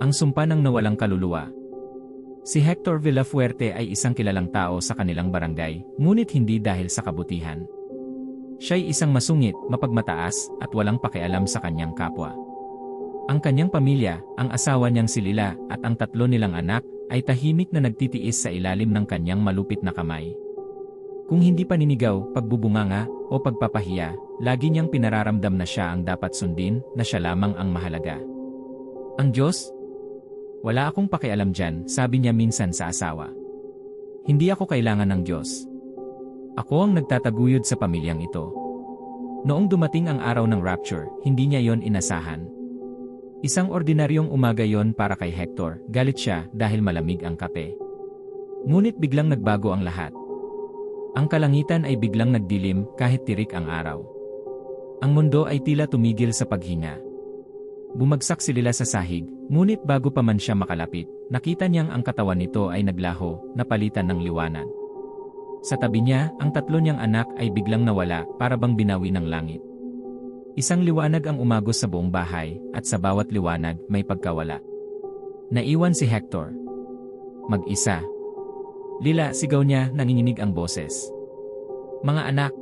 Ang sumpa ng nawalang kaluluwa. Si Hector Villafuerte ay isang kilalang tao sa kanilang barangay, ngunit hindi dahil sa kabutihan. Siya'y isang masungit, mapagmataas, at walang pakialam sa kanyang kapwa. Ang kanyang pamilya, ang asawa niyang si Lila, at ang 3 nilang anak, ay tahimik na nagtitiis sa ilalim ng kanyang malupit na kamay. Kung hindi paninigaw, pagbubunganga, o pagpapahiya, lagi niyang pinararamdam na siya ang dapat sundin, na siya lamang ang mahalaga. Ang Diyos? Wala akong pakialam dyan, sabi niya minsan sa asawa. Hindi ako kailangan ng Diyos. Ako ang nagtataguyod sa pamilyang ito. Noong dumating ang araw ng rapture, hindi niya yon inasahan. Isang ordinaryong umaga yon para kay Hector, galit siya dahil malamig ang kape. Ngunit biglang nagbago ang lahat. Ang kalangitan ay biglang nagdilim kahit tirik ang araw. Ang mundo ay tila tumigil sa paghinga. Bumagsak si Lila sa sahig, ngunit bago pa man siya makalapit, nakita niyang ang katawan nito ay naglaho, napalitan ng liwanag. Sa tabi niya, ang 3 niyang anak ay biglang nawala, para bang binawi ng langit. Isang liwanag ang umagos sa buong bahay, at sa bawat liwanag may pagkawala. Naiwan si Hector. Mag-isa. Lila, sigaw niya, nanginginig ang boses. Mga anak,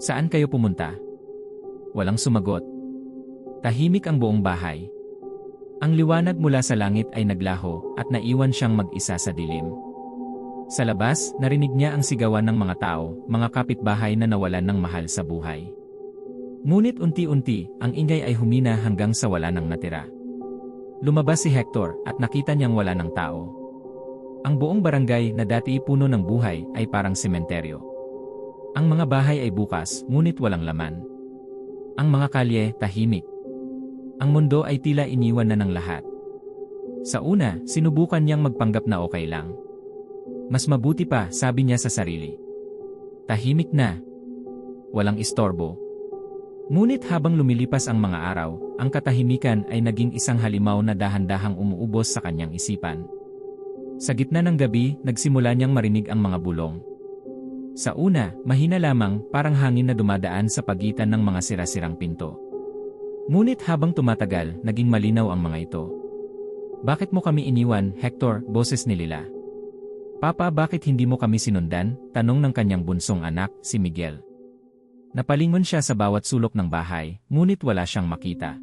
saan kayo pumunta? Walang sumagot. Tahimik ang buong bahay. Ang liwanag mula sa langit ay naglaho at naiwan siyang mag-isa sa dilim. Sa labas, narinig niya ang sigawan ng mga tao, mga kapitbahay na nawalan ng mahal sa buhay. Ngunit unti-unti, ang ingay ay humina hanggang sa wala nang natira. Lumabas si Hector at nakita niyang wala ng tao. Ang buong barangay na dati puno ng buhay ay parang sementeryo. Ang mga bahay ay bukas, ngunit walang laman. Ang mga kalye, tahimik. Ang mundo ay tila iniwan na ng lahat. Sa una, sinubukan niyang magpanggap na okay lang. Mas mabuti pa, sabi niya sa sarili. Tahimik na. Walang istorbo. Ngunit habang lumilipas ang mga araw, ang katahimikan ay naging isang halimaw na dahan-dahang umuubos sa kanyang isipan. Sa gitna ng gabi, nagsimula niyang marinig ang mga bulong. Sa una, mahina lamang, parang hangin na dumadaan sa pagitan ng mga sira-sirang pinto. Ngunit habang tumatagal, naging malinaw ang mga ito. Bakit mo kami iniwan, Hector? Boses ni Lila. Papa, bakit hindi mo kami sinundan? Tanong ng kanyang bunsong anak, si Miguel. Napalingon siya sa bawat sulok ng bahay, ngunit wala siyang makita.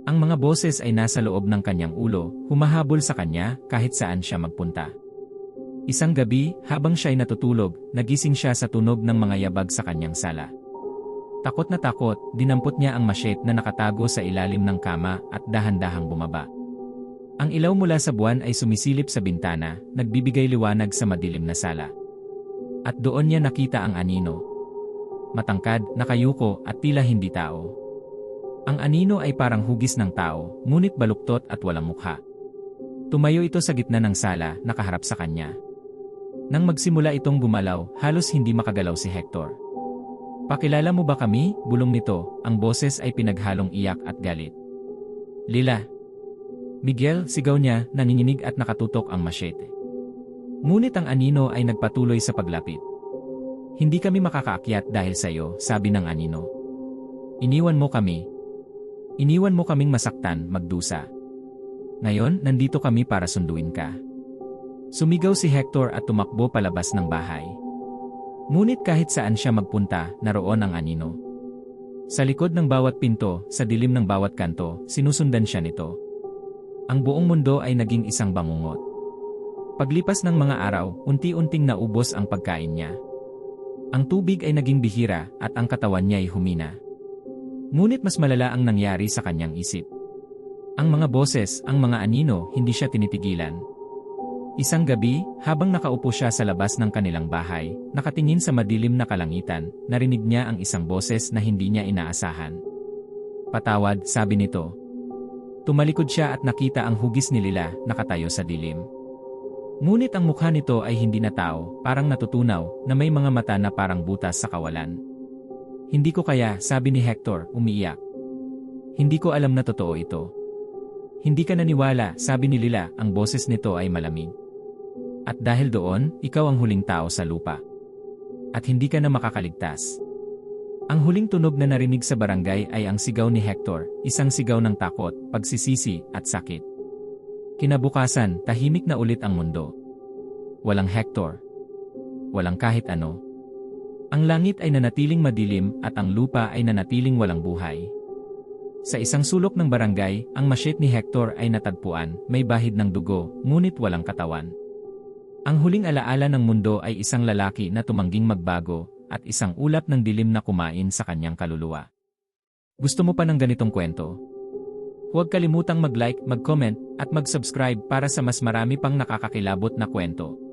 Ang mga boses ay nasa loob ng kanyang ulo, humahabol sa kanya kahit saan siya magpunta. Isang gabi, habang siya'y natutulog, nagising siya sa tunog ng mga yabag sa kanyang sala. Takot na takot, dinampot niya ang machete na nakatago sa ilalim ng kama at dahan-dahang bumaba. Ang ilaw mula sa buwan ay sumisilip sa bintana, nagbibigay liwanag sa madilim na sala. At doon niya nakita ang anino. Matangkad, nakayuko at tila hindi tao. Ang anino ay parang hugis ng tao, ngunit baluktot at walang mukha. Tumayo ito sa gitna ng sala, nakaharap sa kanya. Nang magsimula itong gumalaw, halos hindi makagalaw si Hector. Pakilala mo ba kami? Bulong nito, ang boses ay pinaghalong iyak at galit. Lila. Miguel, sigaw niya, nanginginig at nakatutok ang machete. Ngunit ang anino ay nagpatuloy sa paglapit. Hindi kami makakaakyat dahil sa iyo, sabi ng anino. Iniwan mo kami. Iniwan mo kaming masaktan, magdusa. Ngayon, nandito kami para sunduin ka. Sumigaw si Hector at tumakbo palabas ng bahay. Ngunit kahit saan siya magpunta, naroon ang anino. Sa likod ng bawat pinto, sa dilim ng bawat kanto, sinusundan siya nito. Ang buong mundo ay naging isang bangungot. Paglipas ng mga araw, unti-unting naubos ang pagkain niya. Ang tubig ay naging bihira at ang katawan niya ay humina. Ngunit mas malala ang nangyari sa kanyang isip. Ang mga boses, ang mga anino, hindi siya tinitigilan. Isang gabi, habang nakaupo siya sa labas ng kanilang bahay, nakatingin sa madilim na kalangitan, narinig niya ang isang boses na hindi niya inaasahan. Patawad, sabi nito. Tumalikod siya at nakita ang hugis ni Lila, nakatayo sa dilim. Ngunit ang mukha nito ay hindi na tao, parang natutunaw, na may mga mata na parang butas sa kawalan. Hindi ko kaya, sabi ni Hector, umiiyak. Hindi ko alam na totoo ito. Hindi ka naniwala, sabi ni Lila, ang boses nito ay malamig. At dahil doon, ikaw ang huling tao sa lupa. At hindi ka na makakaligtas. Ang huling tunog na narinig sa barangay ay ang sigaw ni Hector, isang sigaw ng takot, pagsisisi, at sakit. Kinabukasan, tahimik na ulit ang mundo. Walang Hector. Walang kahit ano. Ang langit ay nanatiling madilim at ang lupa ay nanatiling walang buhay. Sa isang sulok ng barangay, ang machete ni Hector ay natagpuan, may bahid ng dugo, ngunit walang katawan. Ang huling alaala ng mundo ay isang lalaki na tumangging magbago, at isang ulap ng dilim na kumain sa kanyang kaluluwa. Gusto mo pa ng ganitong kwento? Huwag kalimutang mag-like, mag-comment, at mag-subscribe para sa mas marami pang nakakakilabot na kwento.